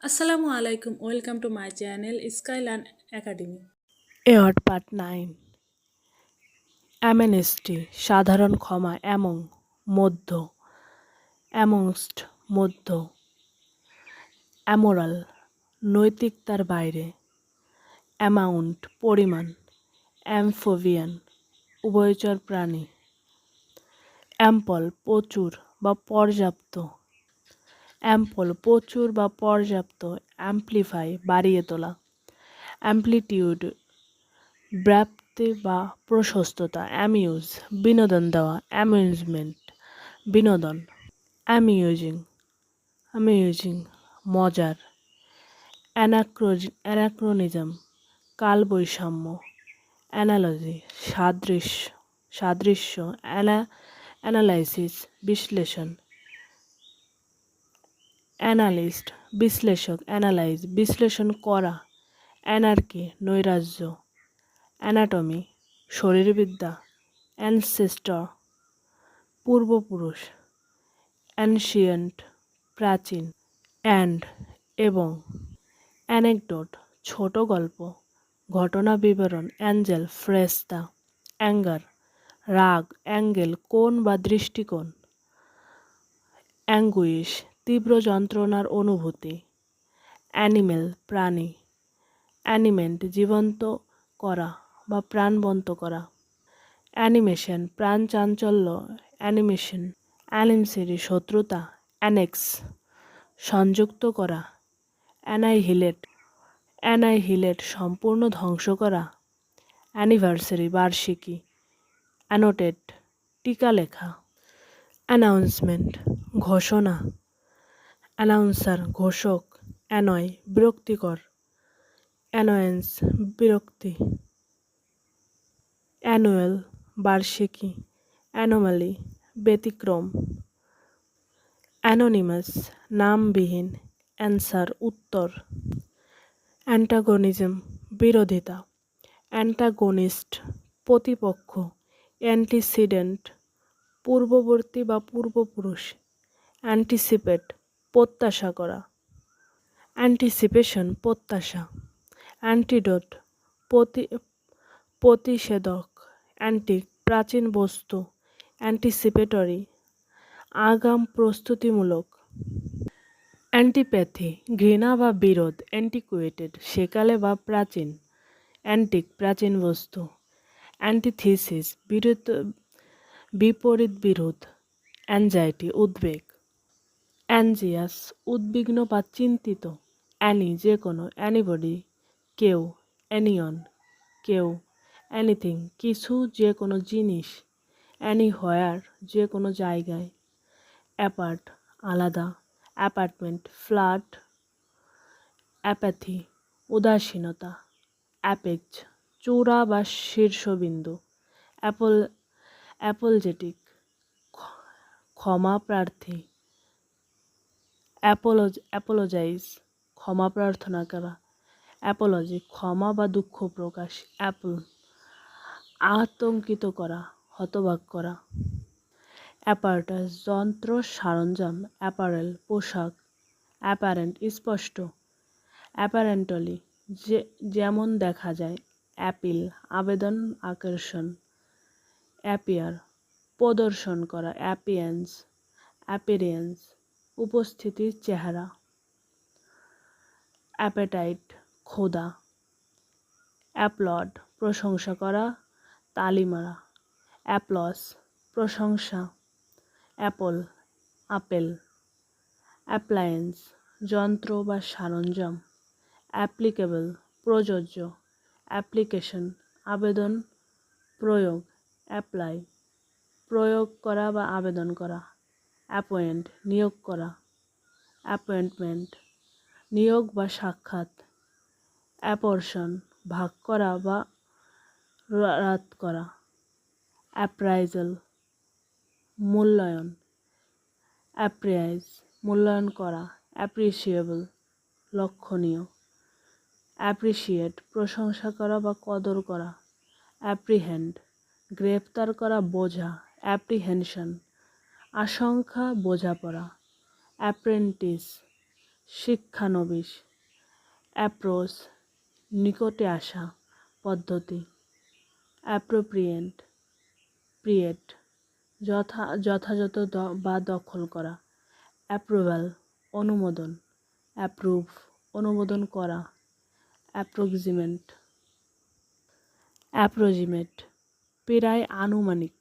আসসালামু আলাইকুম, welcome to my channel Skylearn academy. Award part 9 amnesty সাধারণ ক্ষমা মধ্য অ্যামংস্ট মধ্য অ্যামোরাল নৈতিকতার বাইরে অ্যামাউন্ট পরিমাণ অ্যামফোবিয়ান উভয়চর প্রাণী অ্যাম্পল প্রচুর বা পর্যাপ্ত অ্যাম্পল প্রচুর বা পর্যাপ্ত অ্যাম্প্লিফাই বাড়িয়ে তোলা অ্যাম্প্লিটিউড ব্যাপ্তি বা প্রশস্ততা অ্যামিউজ বিনোদন দেওয়া অ্যামিউজমেন্ট বিনোদন অ্যামিউজিং অ্যামিউজিং মজার অ্যানাক্রোনিজম কালবৈষম্য অ্যানালজি সাদৃশ্য অ্যানালাইসিস বিশ্লেষণ অ্যানালিস্ট বিশ্লেষক অ্যানালাইজ বিশ্লেষণ করা অ্যানার্কি নৈরাজ্য অ্যানাটমি শরীরবিদ্যা অ্যানসেস্টর পূর্বপুরুষ অ্যানশিয়েন্ট প্রাচীন অ্যান্ড এবং অ্যানেকডোট ছোট গল্প ঘটনা বিবরণ অ্যাঞ্জেল ফ্রেস্তা অ্যাঙ্গার রাগ অ্যাঙ্গেল কোণ বা দৃষ্টিকোণ অ্যাঙ্গুইশ তীব্র যন্ত্রণার অনুভূতি অ্যানিমেল প্রাণী অ্যানিমেন্ট জীবন্ত করা বা প্রাণবন্ত করা অ্যানিমেশন প্রাণ চাঞ্চল্য অ্যানিমেশন অ্যানিমসেরি শত্রুতা অ্যানেক্স সংযুক্ত করা অ্যানাইহিলেট সম্পূর্ণ ধ্বংস করা অ্যানিভার্সারি বার্ষিকী অ্যানোটেট টিকা লেখা অ্যানাউন্সমেন্ট ঘোষণা অ্যানাউন্সার ঘোষক অ্যানয় বিরক্তিকর অ্যানোয়েন্স বিরক্তি অ্যানুয়াল বার্ষিকী অ্যানোমালি ব্যতিক্রম অ্যানোনিমাস নামবিহীন অ্যান্সার উত্তর অ্যান্টাগনিজম বিরোধিতা অ্যান্টাগনিস্ট প্রতিপক্ষ অ্যান্টিসিডেন্ট পূর্ববর্তী বা পূর্বপুরুষ অ্যান্টিসিপেট প্রত্যাশা করা অ্যান্টিসিপেশন প্রত্যাশা অ্যান্টিডোট প্রতিষেধক অ্যান্টিক প্রাচীন বস্তু অ্যান্টিসিপেটরি আগাম প্রস্তুতিমূলক অ্যান্টিপ্যাথি ঘৃণা বা বিরোধ অ্যান্টিকুয়েটেড সেকালে বা প্রাচীন অ্যান্টিক প্রাচীন বস্তু অ্যান্টিথিসিস বিপরীত বিরোধ অ্যাংজাইটি উদ্বেগ অ্যানজিয়াস উদ্বিগ্ন বা চিন্তিত অ্যানি যে কোনো অ্যানিবডি কেউ অ্যানিয়ন কেউ অ্যানিথিং কিছু যে কোনো জিনিস অ্যানিহোয়ার যে কোনো জায়গায় অ্যাপার্ট আলাদা অ্যাপার্টমেন্ট ফ্ল্যাট অ্যাপ্যাথি উদাসীনতা অ্যাপেক্স চূড়া বা শীর্ষবিন্দু অ্যাপোলজেটিক ক্ষমা প্রার্থী অ্যাপোলোজাইজ ক্ষমা প্রার্থনা করা অ্যাপোলজি ক্ষমা বা দুঃখ প্রকাশ অ্যাপল আতঙ্কিত করা হতবাক করা অ্যাপার্টাস যন্ত্র সরঞ্জাম অ্যাপারেল পোশাক অ্যাপারেন্ট স্পষ্ট অ্যাপারেন্টলি যেমন দেখা যায় অ্যাপিল আবেদন আকর্ষণ অ্যাপিয়ার প্রদর্শন করা অ্যাপিয়ারেন্স উপস্থিতির চেহারা অ্যাপেটাইট ক্ষুধা অ্যাপ্লড প্রশংসা করা তালি মারা অ্যাপ্লস প্রশংসা অ্যাপল আপেল অ্যাপ্লায়েন্স যন্ত্র বা সরঞ্জাম অ্যাপ্লিকেবল প্রযোজ্য অ্যাপ্লিকেশন আবেদন প্রয়োগ অ্যাপ্লাই প্রয়োগ করা বা আবেদন করা অ্যাপয়েন্ট নিয়োগ করা অ্যাপয়েন্টমেন্ট নিয়োগ বা সাক্ষাৎ অ্যাপরশন ভাগ করা বা রাত করা অ্যাপ্রাইজাল মূল্যায়ন অ্যাপ্রাইজ মূল্যায়ন করা অ্যাপ্রিসিয়েবল লক্ষণীয় অ্যাপ্রিসিয়েট প্রশংসা করা বা কদর করা অ্যাপ্রিহেন্ড গ্রেপ্তার করা বোঝা অ্যাপ্রিহেনশন আশঙ্কা বোঝাপড়া অ্যাপ্রেন্টিস শিক্ষানবিশ, অ্যাপ্রোচ, নিকটে আসা, পদ্ধতি, অ্যাপ্রোপ্রিয়েন্ট, প্রিয়েট, যথাযথ বা দখল করা, অ্যাপ্রুভাল, অনুমোদন, অ্যাপ্রুভ, অনুমোদন করা, অ্যাপ্রক্সিমেট, অ্যাপ্রোজিমেট, প্রায় আনুমানিক,